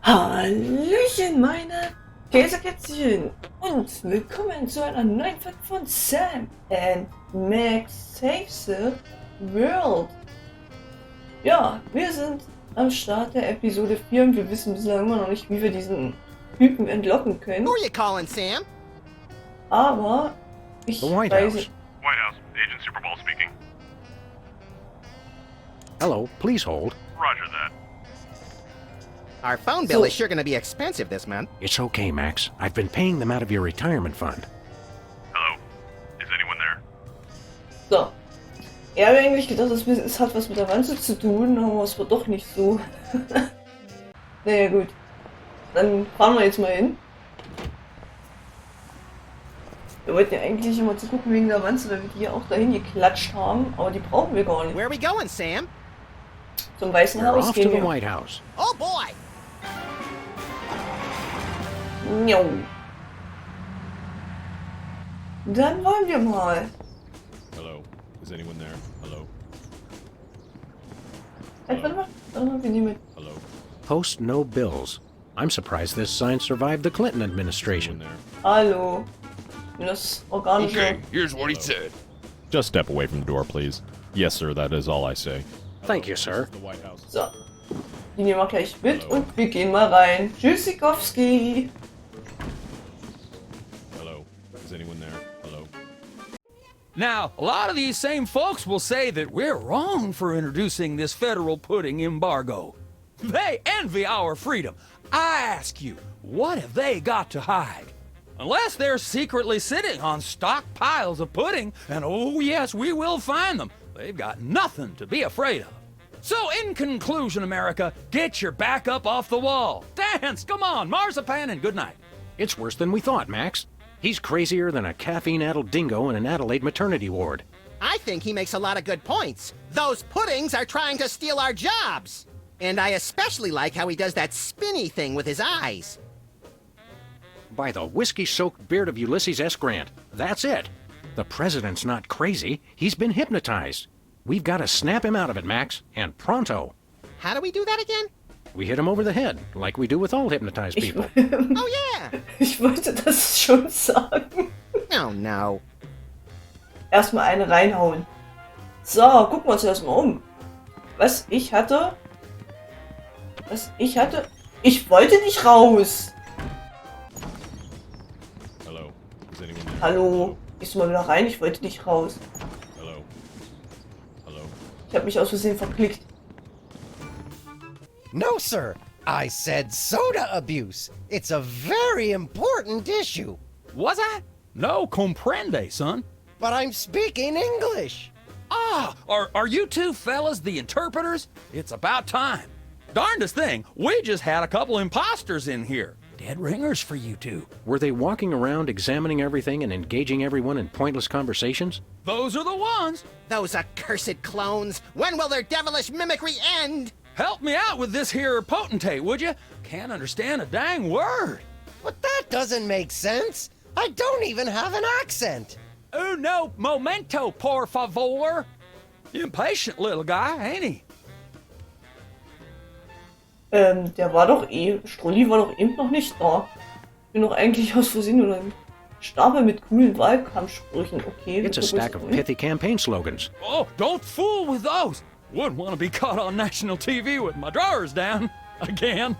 Hallöchen, meine Käsekätzchen und willkommen zu einer neuen Folge von Sam&Max Saves the World. Ja, wir sind am Start der Episode 4 und wir wissen bislang immer noch nicht, wie wir diesen Typen entlocken können. Who are you calling, Sam? Aber ich The White weiß... House. White House, Agent Superball speaking. Hello, please hold. Roger that. Our phone bill is sure going to be expensive this month. It's okay, Max. I've been paying them out of your retirement fund. Hello? Is anyone there? So. Ich habe eigentlich gedacht, es hat was mit der Wanze zu tun, aber es war doch nicht so. Naja, gut. Dann fahren wir jetzt mal hin. Wir wollten ja eigentlich immer zu gucken wegen der Wanze, weil wir die ja auch dahin geklatscht haben, aber die brauchen wir gar nicht. Where are we going, Sam? Zum Weißen We're Haus off to gehen the wir. White House. Oh boy! Jo. Dann wollen wir mal. Hello? Is anyone there? Hello? Warte mal, wir nehmen mit. Hello? Post no bills. I'm surprised this sign survived the Clinton administration. Hallo. Das organische. Okay, here's what he said. Just step away from the door, please. Yes, sir, that is all I say. Thank you, sir. The White House. So. Die nehmen wir gleich mit und wir gehen mal rein. Tschüssikowski. Hello? Is anyone there? Hello? Now, a lot of these same folks will say that we're wrong for introducing this federal pudding embargo. They envy our freedom. I ask you, what have they got to hide? Unless they're secretly sitting on stockpiles of pudding, and oh yes, we will find them, they've got nothing to be afraid of. So in conclusion, America, get your back up off the wall. Dance, come on, marzipan, and good night. It's worse than we thought, Max. He's crazier than a caffeine-addled dingo in an Adelaide maternity ward. I think he makes a lot of good points. Those puddings are trying to steal our jobs. And I especially like how he does that spinny thing with his eyes. By the whiskey-soaked beard of Ulysses S. Grant, that's it. The president's not crazy. He's been hypnotized. We've got to snap him out of it, Max, and pronto. How do we do that again? We hit him over the head, like we do with all hypnotized people. Oh yeah! Ich wollte das schon sagen. Oh no. Erstmal eine reinhauen. So, gucken wir uns erstmal um. Ich wollte nicht raus. Hello? Is anyone there? Hallo. Gehst du mal wieder rein? Ich wollte nicht raus. Hello? Hello? Ich habe mich aus Versehen verklickt. No, sir. I said soda abuse. It's a very important issue. Was I? No comprende, son. But I'm speaking English. Ah, are you two fellas the interpreters? It's about time. Darndest thing, we just had a couple imposters in here. Dead ringers for you two. Were they walking around examining everything and engaging everyone in pointless conversations? Those are the ones. Those accursed clones. When will their devilish mimicry end? Help me out with this here potentate, would you? Can't understand a dang word. But that doesn't make sense. I don't even have an accent. Uno momento, por favor. Impatient little guy, ain't he? Der war doch Strolli war doch eben noch nicht da. Ich bin doch eigentlich aus Versehen nur ein Stapel mit coolen Wahlkampfsprüchen. Okay. It's a stack of pithy campaign slogans. Oh, don't fool with those. Wouldn't want to be caught on national TV with my drawers down. Again.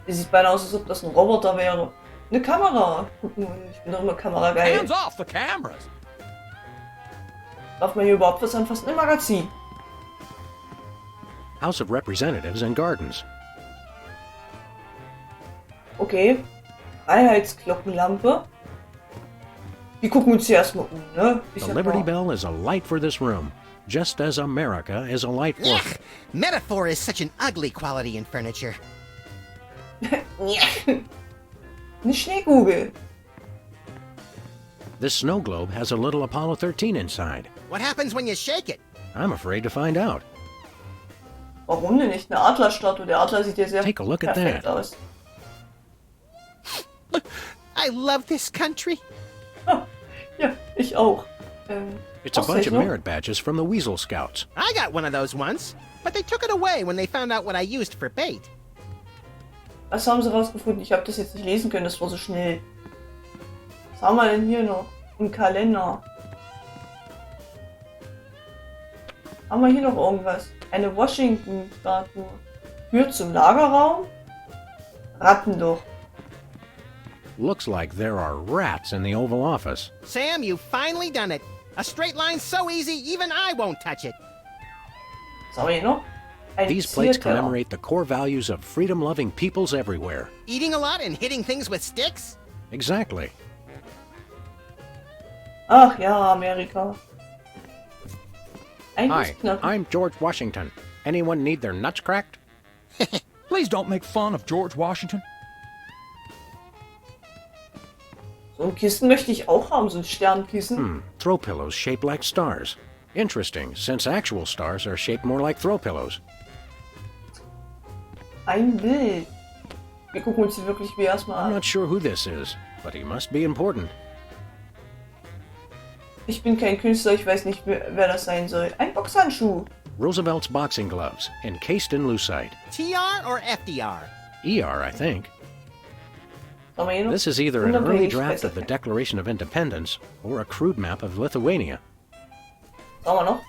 Das sieht beinahe aus, als ob das ein Roboter wäre. Eine Kamera. Gucken, ich bin doch immer kamerageil. Hands off the cameras. Darf man hier überhaupt was anfassen? Ein Magazin. House of Representatives and Gardens. Okay. Freiheitsglockenlampe. Wir gucken uns hier erstmal um, ne? The Liberty Bell is a light for this room, just as America is a light for... Ugh, metaphor is such an ugly quality in furniture. Eine Schneekugel. This snow globe has a little Apollo 13 inside. What happens when you shake it? I'm afraid to find out. Warum denn nicht? Eine Adlerstatue. Der Adler sieht ja sehr Take a look at perfekt that. aus. I love this country. Ja, ich auch. It's a was bunch ich of noch? merit badges from the Weasel Scouts. I got one of those once, but they took it away when they found out what I used for bait. Was haben sie rausgefunden? Ich habe das jetzt nicht lesen können, das war so schnell. Was haben wir denn hier noch? Im Kalender. Haben wir hier noch irgendwas? Eine Washington-Statue. Tür zum Lagerraum? Ratten doch. Looks like there are rats in the Oval Office. Sam, you've finally done it. A straight line so easy, even I won't touch it. Was haben wir hier noch? Ein These plates Zierteller. commemorate the core values of freedom-loving peoples everywhere. Eating a lot and hitting things with sticks? Exactly. Ach ja, Amerika. Eigentlich Hi, knapp. I'm George Washington. Anyone need their nuts cracked? Please don't make fun of George Washington. So ein Kissen möchte ich auch haben, so ein Sternkissen. Throw pillows shaped like stars. Interesting, since actual stars are shaped more like throw pillows. Ein Bild. Wir gucken uns die wirklich wie erstmal I'm an. not sure who this is, but he must be important. Ich bin kein Künstler, ich weiß nicht, wer das sein soll. Ein Boxhandschuh. Roosevelt's boxing gloves, encased in lucite. TR or FDR? ER, I think. Haben wir hier noch? This is either an early draft of the Unabhängigkeitserklärung. Declaration of Independence or a crude map of Lithuania. Haben wir noch?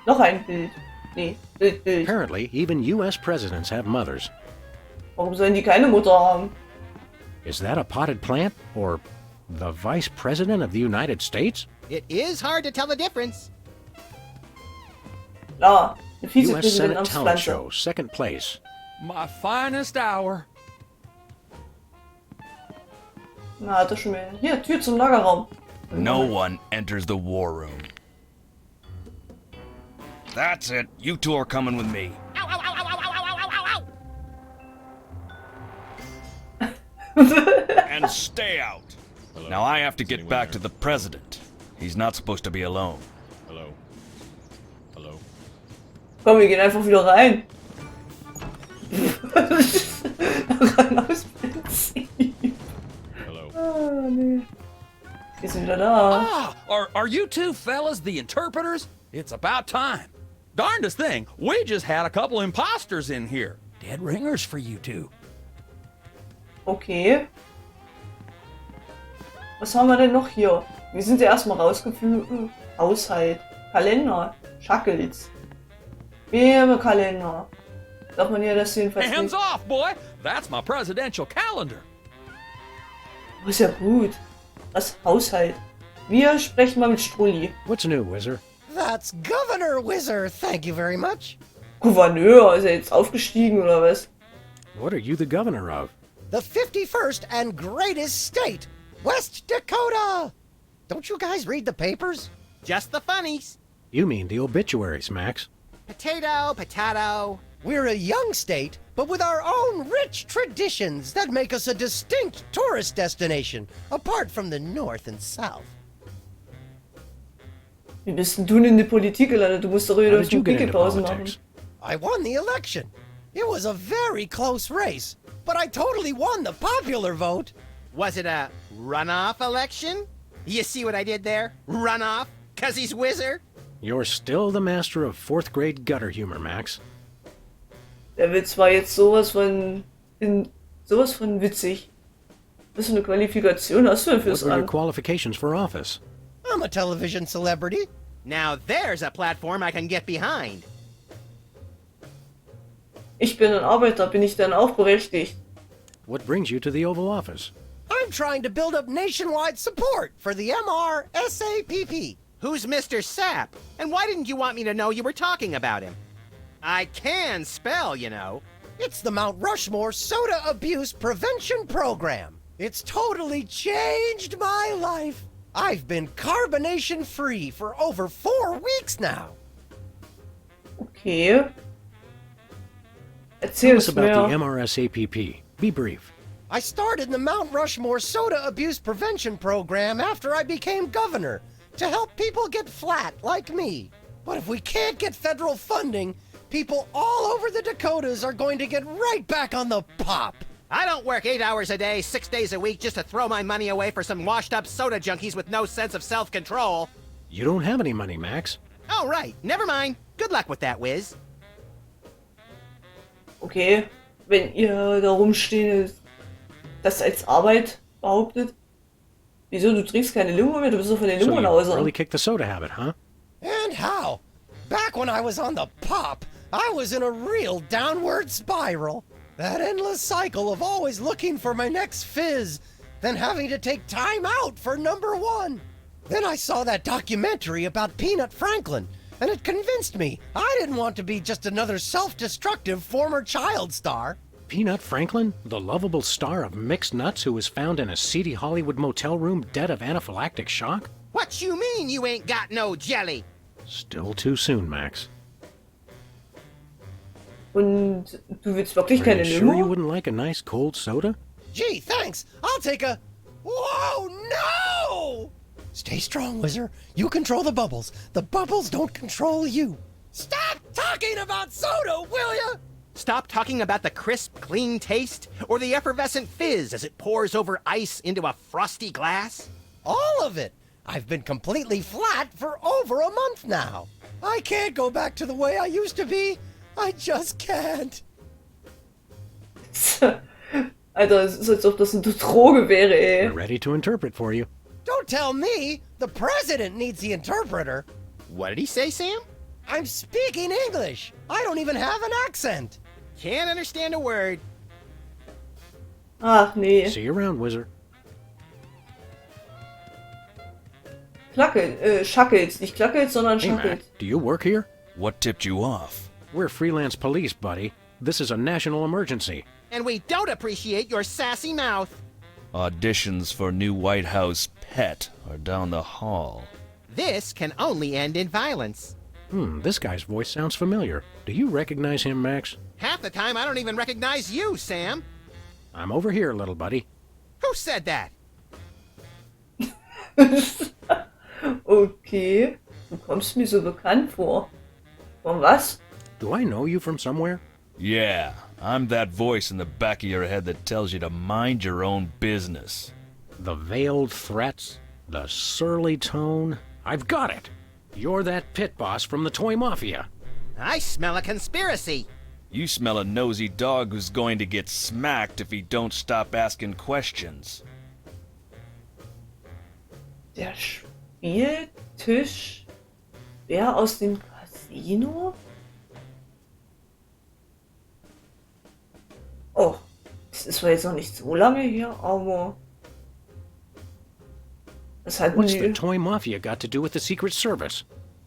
Noch ein Bild. Nee, Bild. Apparently, even U.S. presidents have mothers. Warum sollen die keine Mutter haben? Is that a potted plant? Or the Vice President of the United States? It is hard to tell the difference. Klar, eine U.S. Vizepräsidentin Senate talent Amtspflanze. show, second place. My finest hour. Na, hat er schon wieder. Hier, Tür zum Lagerraum. No one enters the war room. That's it. You two are coming with me. Ow, ow, ow, ow, ow, ow, ow, ow, ow! And stay out. Hello? Now I have to Is get anyone back to there? the president. He's not supposed to be alone. Hello? Hello? Komm, wir gehen einfach wieder rein. Rein aus Prinzip. Hello? Ah, nee. Wir sind wieder da. Ah, are you two fellas the interpreters? It's about time. Darndest thing, we just had a couple imposters in here. Dead ringers for you two. Okay. Was haben wir denn noch hier? Wir sind ja erstmal rausgeflogen. Haushalt. Kalender. Schackels. Kalender. Darf man ja das jedenfalls Hands nicht. off, boy! That's my presidential calendar. Oh, ist ja gut. Das Haushalt. Wir sprechen mal mit Strulli. What's new, Whizzer? That's Governor Whizzer, thank you very much. Gouverneur, ist er jetzt aufgestiegen oder was? What are you the governor of? The 51st and greatest state, West Dakota. Don't you guys read the papers? Just the funnies. You mean the obituaries, Max. Potato, potato. We're a young state, but with our own rich traditions that make us a distinct tourist destination, apart from the North and South. Wie bist denn du in die Politik gelandet? Du musst doch wieder How did you get into Pinkelpausen machen. politics? I won the election. It was a very close race, but I totally won the popular vote. Was it a runoff election? You see what I did there? Runoff? 'Cause he's Whizzer? You're still the master of fourth grade gutter humor, Max. Der Witz war jetzt sowas von witzig. Was für eine Qualifikation hast du denn What fürs were your an? qualifications for office? I'm a television celebrity. Now there's a platform I can get behind. Ich bin ein Arbeiter, bin ich dann auch berechtigt? What brings you to the Oval Office? I'm trying to build up nationwide support for the MRSAPP. Who's Mr. Sapp? And why didn't you want me to know you were talking about him? I can spell, you know. It's the Mount Rushmore Soda Abuse Prevention Program. It's totally changed my life. I've been carbonation free for over 4 weeks now. Okay. Erzähl Tell us es about the mir. MRSAPP. Be brief. I started the Mount Rushmore Soda Abuse Prevention Program after I became governor to help people get flat like me. But if we can't get federal funding, people all over the Dakotas are going to get right back on the pop. I don't work 8 hours a day, 6 days a week just to throw my money away for some washed-up soda junkies with no sense of self-control. You don't have any money, Max. Oh, right. Never mind. Good luck with that, Wiz. Okay. wenn ihr da rumsteht, das als Arbeit behauptet. Wieso, du trinkst keine Limo mehr? Du bist doch von den So Limo nach you Hause. really kicked the soda habit, huh? And how? Back when I was on the pop, I was in a real downward spiral. That endless cycle of always looking for my next fizz, then having to take time out for number one. Then I saw that documentary about Peanut Franklin, and it convinced me I didn't want to be just another self-destructive former child star. Peanut Franklin, the lovable star of mixed nuts who was found in a seedy Hollywood motel room dead of anaphylactic shock? What you mean you ain't got no jelly? Still too soon, Max. Und du willst wirklich Are keine you sure you Limo? wouldn't like a nice cold soda? Gee, thanks. I'll take a... Whoa, no! Stay strong, Wizard. You control the bubbles. The bubbles don't control you. Stop talking about soda, will ya? Stop talking about the crisp, clean taste or the effervescent fizz as it pours over ice into a frosty glass. All of it. I've been completely flat for over a month now. I can't go back to the way I used to be. I just can't. Alter, es ist, als ob das eine Droge wäre, We're ey. ready to interpret for you. Don't tell me. The president needs the interpreter. What did he say, Sam? I'm speaking English. I don't even have an accent. Can't understand a word. Ach, nee. See you around, Wizard. Schackelt. Nicht klackelt, sondern Hey, schackelt. Mac, do you work here? What tipped you off? We're freelance police, buddy. This is a national emergency. And we don't appreciate your sassy mouth. Auditions for new White House pet are down the hall. This can only end in violence. This guy's voice sounds familiar. Do you recognize him, Max? Half the time I don't even recognize you, Sam. I'm over here, little buddy. Who said that? Okay. Du kommst mir so bekannt vor. Von was? Do I know you from somewhere? Yeah, I'm that voice in the back of your head that tells you to mind your own business. The veiled threats, the surly tone. I've got it. You're that pit boss from the Toy Mafia. I smell a conspiracy. You smell a nosy dog who's going to get smacked if he don't stop asking questions. Der Spieltisch? Wer aus dem Casino? Oh, das ist zwar jetzt noch nicht so lange her, aber... Was hatten What's the die? Toy Mafia got to do with the Secret Service?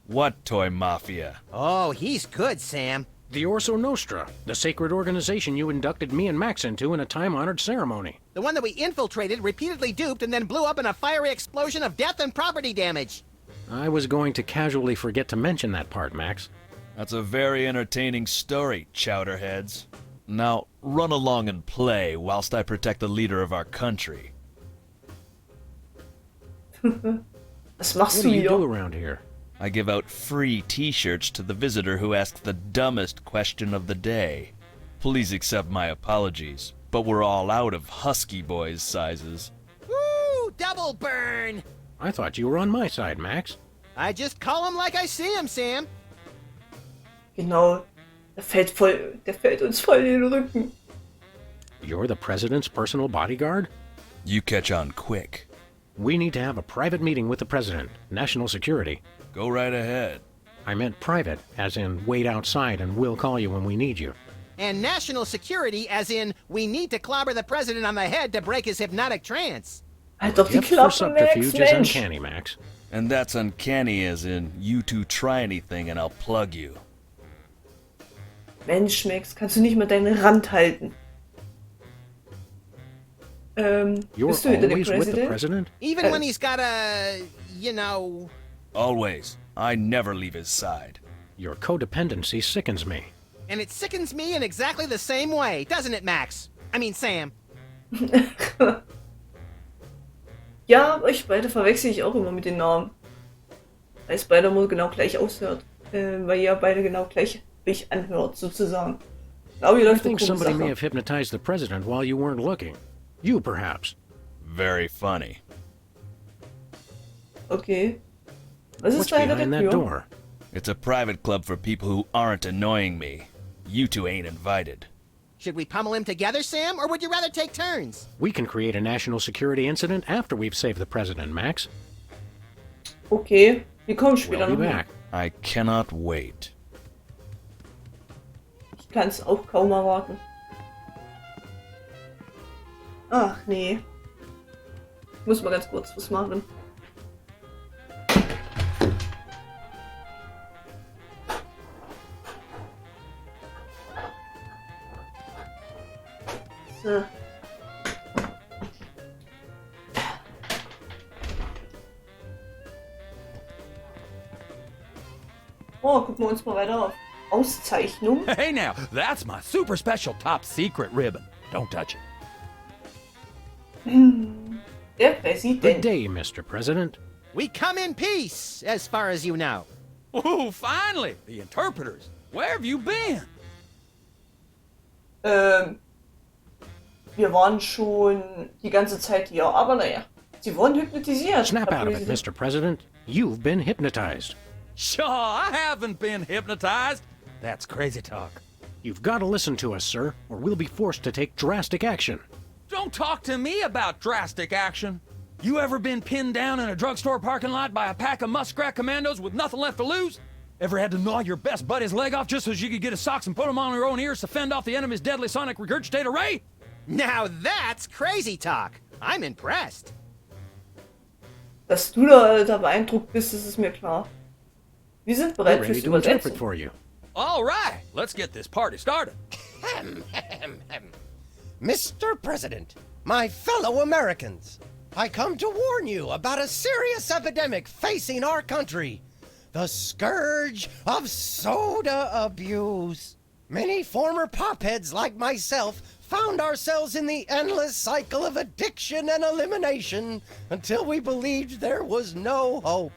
What Toy Mafia? Oh, he's good, Sam. The Orso Nostra, the sacred organization you inducted me and Max into in a time-honored ceremony. The one that we infiltrated, repeatedly duped, and then blew up in a fiery explosion of death and property damage. I was going to casually forget to mention that part, Max. That's a very entertaining story, chowderheads. Now, run along and play whilst I protect the leader of our country. Was machst What du do you do hier? around here? I give out free t-shirts to the visitor who asks the dumbest question of the day. Please accept my apologies, but we're all out of Husky Boys sizes. Woo! Double burn! I thought you were on my side, Max. I just call him like I see him, Sam. Genau. Der fällt uns voll in den Rücken. You're the president's personal bodyguard? You catch on quick. We need to have a private meeting with the president, national security. Go right ahead. I meant private, as in wait outside and we'll call you when we need you. And national security, as in, we need to clobber the president on the head to break his hypnotic trance. Halt doch die Gift for Klappe, Max, subterfuge is Mensch. uncanny, Max. And that's uncanny as in, you two try anything and I'll plug you. Mensch, Max, kannst du nicht mal deinen Rand halten? You're Bist du hinter dem always with the Präsident? president? Even when he's got a, you know... Always. I never leave his side. Your codependency sickens me. And it sickens me in exactly the same way, doesn't it, Max? I mean, Sam. Ja, euch beide verwechsel ich auch immer mit den Namen. Weil es beide immer genau gleich aushört. Weil ihr beide genau gleich euch anhört, sozusagen. Glaube, ihr I läuft eine think komische somebody may Sache. have hypnotized the president while you weren't looking. You, perhaps. Very funny. Okay. Was ist What's da hinter behind der that Tür? door? It's a private club for people who aren't annoying me. You two ain't invited. Should we pummel him together, Sam, or would you rather take turns? We can create a national security incident after we've saved the president, Max. Okay, wir kommen später We'll be noch. back. I cannot wait. Ich kann es auch kaum erwarten. Ach nee. Ich muss mal ganz kurz was machen. So. Oh, gucken wir uns mal weiter auf. Auszeichnung. Hey now, that's my super special top secret ribbon. Don't touch it. Der Good Präsident. day, Mr. President. We come in peace, as far as you know. Oh, finally, the interpreters. Where have you been? Wir waren schon die ganze Zeit hier, aber naja. Sie wurden hypnotisiert. Snap Herr out of it, Präsident. Mr. President. You've been hypnotized. Sure, I haven't been hypnotized. That's crazy talk. You've got to listen to us, sir, or we'll be forced to take drastic action. Don't talk to me about drastic action. You ever been pinned down in a drugstore parking lot by a pack of muskrat commandos with nothing left to lose? Ever had to gnaw your best buddy's leg off just so you could get his socks and put them on your own ears to fend off the enemy's deadly sonic regurgitator ray? Now that's crazy talk. I'm impressed. Dass du da beeindruckt bist, das ist mir klar. Wir sind We're bereit ready fürs to interpret Übersetzen. for you. All right, let's get this party started. Mr. President, my fellow Americans, I come to warn you about a serious epidemic facing our country. The scourge of soda abuse. Many former popheads like myself found ourselves in the endless cycle of addiction and elimination until we believed there was no hope.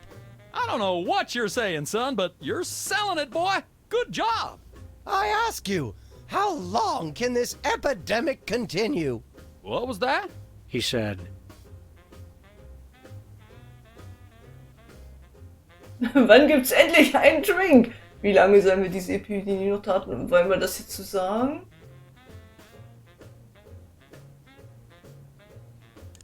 I don't know what you're saying, son, but you're selling it, boy. Good job. I ask you, how long can this epidemic continue? What was that? He said, Wann gibt's endlich einen Drink? Wie lange sollen wir diese Epidemie noch taten? Wollen wir das jetzt so sagen?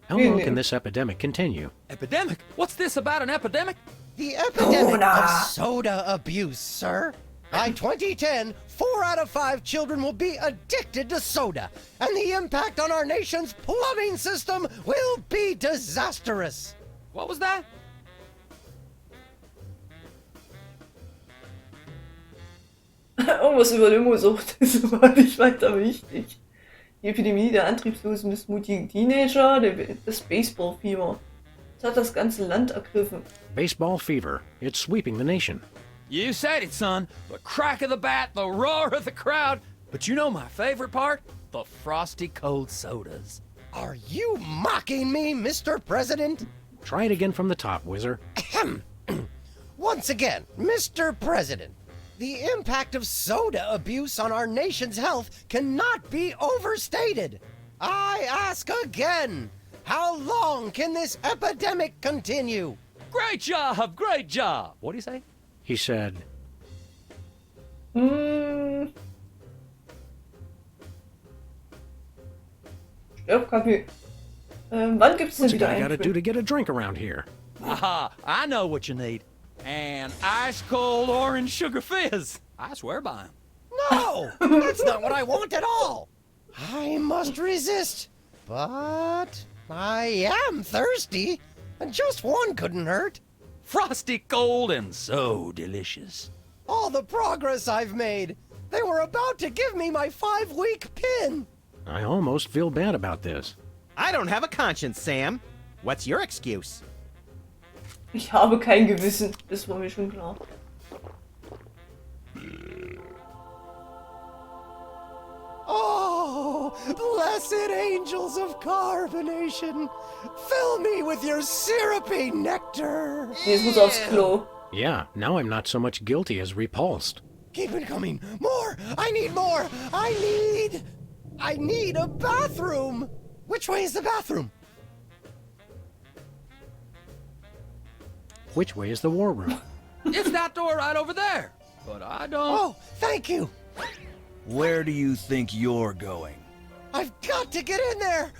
how long can this epidemic continue? Epidemic? What's this about an epidemic? The epidemic Corona. of soda abuse, sir. By 2010, 4 out of 5 children will be addicted to soda, and the impact on our nation's plumbing system will be disastrous. What was that? Irgendwas über Limosucht ist aber nicht weiter wichtig. Die Epidemie der antriebslosen, missmutigen Teenager, das Baseballfieber. Das hat das ganze Land ergriffen. Baseball fever. It's sweeping the nation. You said it, son. The crack of the bat, the roar of the crowd. But you know my favorite part? The frosty cold sodas. Are you mocking me, Mr. President? Try it again from the top, Whizzer. Once again, Mr. President, the impact of soda abuse on our nation's health cannot be overstated. I ask again, how long can this epidemic continue? Great job, great job. What do you say? He said, Stirbkaffee. Wann gibt's denn what's a wieder guy einen got to do Drink? to get a drink around here? Aha, I know what you need. An ice cold orange sugar fizz. I swear by him. No, that's not what I want at all. I must resist, but I am thirsty, and just one couldn't hurt. Frosty cold and so delicious. All the progress I've made. They were about to give me my 5-week pin. I almost feel bad about this. I don't have a conscience, Sam. What's your excuse? Ich habe kein Gewissen, das war mir schon klar. Oh, blessed angels of carbonation, fill me with your syrupy nectar. Jetzt muss aufs Klo. Yeah, now I'm not so much guilty as repulsed. Keep it coming. More. I need more. I need a bathroom. Which way is the bathroom? Which way is the war room? It's that door right over there. But I don't. Oh, thank you. Where do you think you're going? I've got to get in there!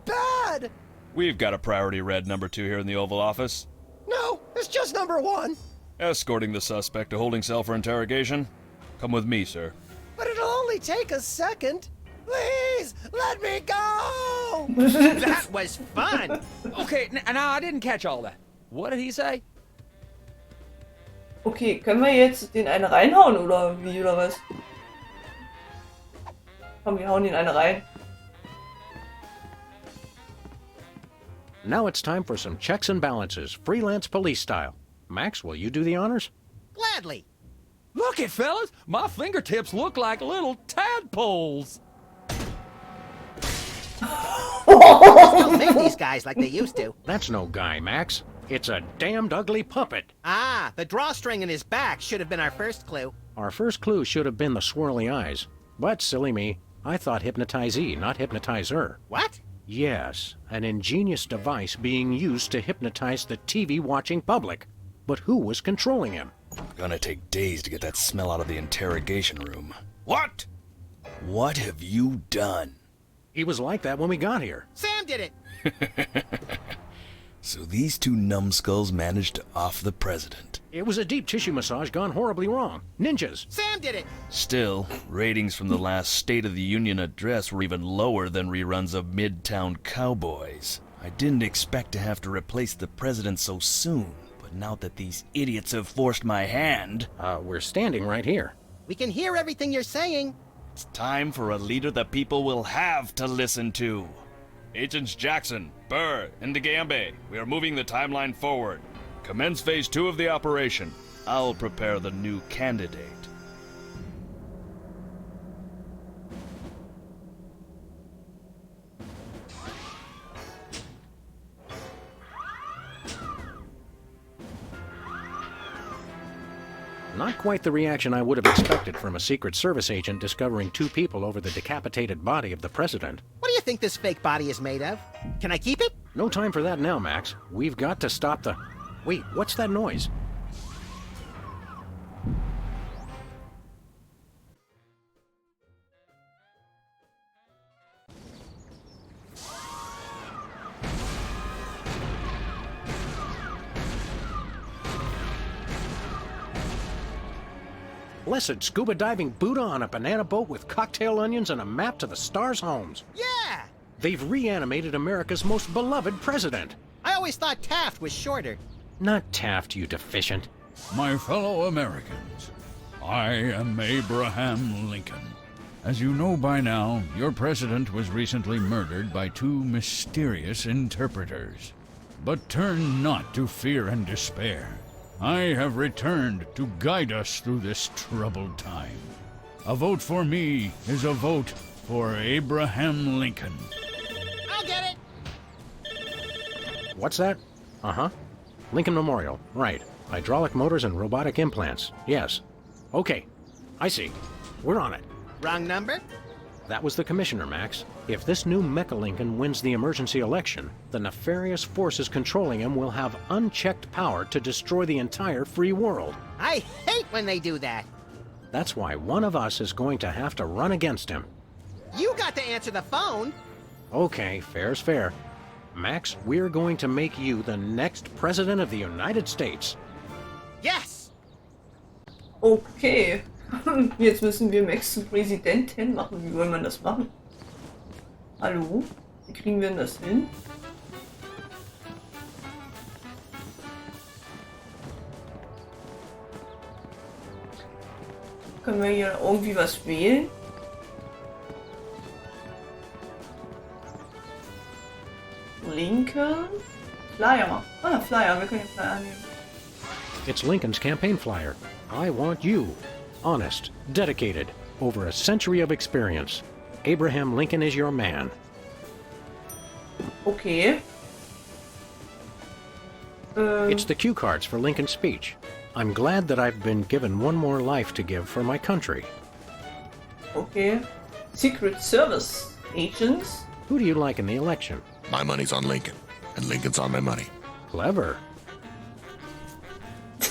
Bad! We've got a priority red number 2 here in the Oval Office. No, it's just number 1. Escorting the suspect to holding cell for interrogation. Come with me, sir. But it'll only take a second. Please, let me go! That was fun! Okay, now I didn't catch all that. What did he say? Okay, können wir jetzt den eine reinhauen oder wie oder was? Komm, wir hauen den eine rein. Now it's time for some checks and balances, freelance police style. Max, will you do the honors? Gladly. Look it, fellas! My fingertips look like little tadpoles! Don't make these guys like they used to. That's no guy, Max. It's a damned ugly puppet. Ah, the drawstring in his back should have been our first clue. Our first clue should have been the swirly eyes. But, silly me, I thought hypnotizee, not hypnotizer. What? Yes, an ingenious device being used to hypnotize the TV-watching public. But who was controlling him? Gonna take days to get that smell out of the interrogation room. What? What have you done? He was like that when we got here. Sam did it! So these 2 numbskulls managed to off the president. It was a deep tissue massage gone horribly wrong. Ninjas. Sam did it! Still, ratings from the last State of the Union address were even lower than reruns of Midtown Cowboys. I didn't expect to have to replace the president so soon, but now that these idiots have forced my hand, We're standing right here. We can hear everything you're saying. it's time for a leader the people will have to listen to. Agents Jackson, Burr, and DeGambe, we are moving the timeline forward. Commence phase 2 of the operation. I'll prepare the new candidate. Not quite the reaction I would have expected from a Secret Service agent discovering 2 people over the decapitated body of the president. What do you think this fake body is made of? Can I keep it? No time for that now, Max. We've got to stop the... Wait, what's that noise? Blessed scuba diving Buddha on a banana boat with cocktail onions and a map to the stars' homes. Yeah! They've reanimated America's most beloved president. I always thought Taft was shorter. Not Taft, you deficient. My fellow Americans, I am Abraham Lincoln. As you know by now, your president was recently murdered by 2 mysterious interpreters. But turn not to fear and despair. I have returned to guide us through this troubled time. A vote for me is a vote for Abraham Lincoln. I'll get it! What's that? Uh-huh. Lincoln Memorial. Right. Hydraulic motors and robotic implants. Yes. Okay. I see. We're on it. Wrong number? That was the commissioner, Max. If this new Mecha Lincoln wins the emergency election, the nefarious forces controlling him will have unchecked power to destroy the entire free world. I hate when they do that. That's why one of us is going to have to run against him. You got to answer the phone. Okay, fair's fair. Max, we're going to make you the next President of the United States. Yes! Okay. Jetzt müssen wir Max zum Präsidenten machen. Wie wollen wir das machen? Hallo? Wie kriegen wir denn das hin? Können wir hier irgendwie was wählen? Lincoln? Flyer. Ah, Flyer. Wir können den Flyer nehmen. It's Lincoln's campaign flyer. I want you. Honest, dedicated, over a century of experience. Abraham Lincoln is your man. Okay. It's the cue cards for Lincoln's speech. I'm glad that I've been given one more life to give for my country. Okay. Secret Service agents. Who do you like in the election? My money's on Lincoln, and Lincoln's on my money. Clever.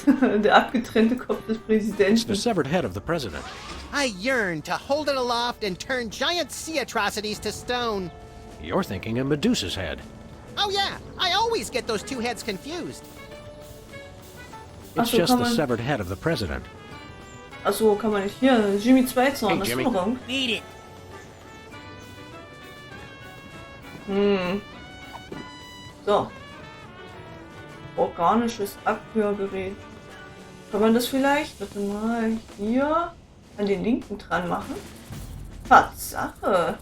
Der abgetrennte Kopf des It's the Präsidenten. severed head of the president. I yearn to hold it aloft and turn giant sea atrocities to stone. You're thinking of Medusa's head. Oh yeah, I always get those two heads confused. It's so, just kann the man- severed head of the president. Achso, kann man nicht. Hier, Jimmy Zweizahn, Hey, das Jimmy. ist Rang. Eat it. So. Organisches Abhörgerät. Kann man das vielleicht, warte mal, hier an den linken dran machen? Tatsache.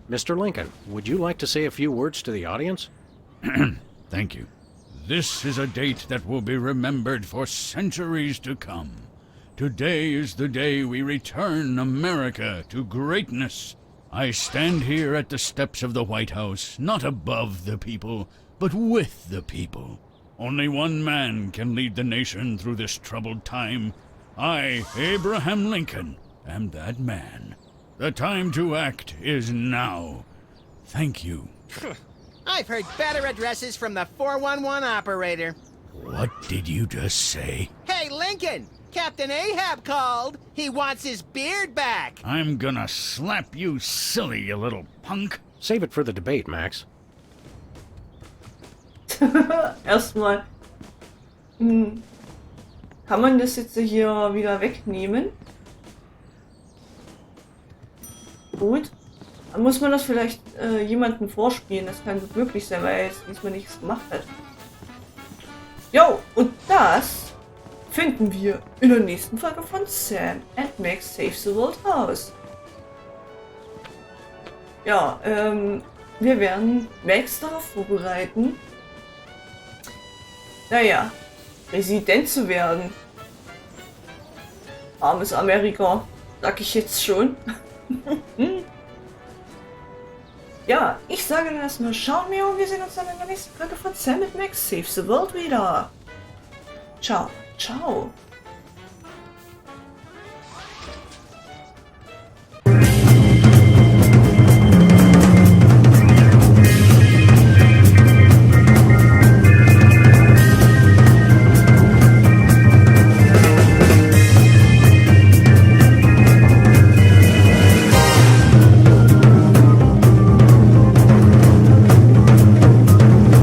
Mr. Lincoln, would you like to say a few words to the audience? Thank you. This is a date that will be remembered for centuries to come. Today is the day we return America to greatness. I stand here at the steps of the White House, not above the people, but with the people. Only one man can lead the nation through this troubled time. I, Abraham Lincoln, am that man. The time to act is now. Thank you. I've heard better addresses from the 411 operator. What did you just say? Hey, Lincoln! Captain Ahab called. He wants his beard back. I'm gonna slap you silly, you little punk. Save it for the debate, Max. Erstmal. Kann man das jetzt hier wieder wegnehmen? Gut. Dann muss man das vielleicht jemandem vorspielen. Das kann gut möglich sein, weil er jetzt diesmal nichts gemacht hat. Jo, und das finden wir in der nächsten Folge von Sam&Max Save the World Haus. Ja, wir werden Max darauf vorbereiten, naja, Präsident zu werden. Armes Amerika, sag ich jetzt schon. Ja, ich sage dann erstmal, schauen wir und wir sehen uns dann in der nächsten Folge von Sam&Max Save the World wieder. Ciao, ciao.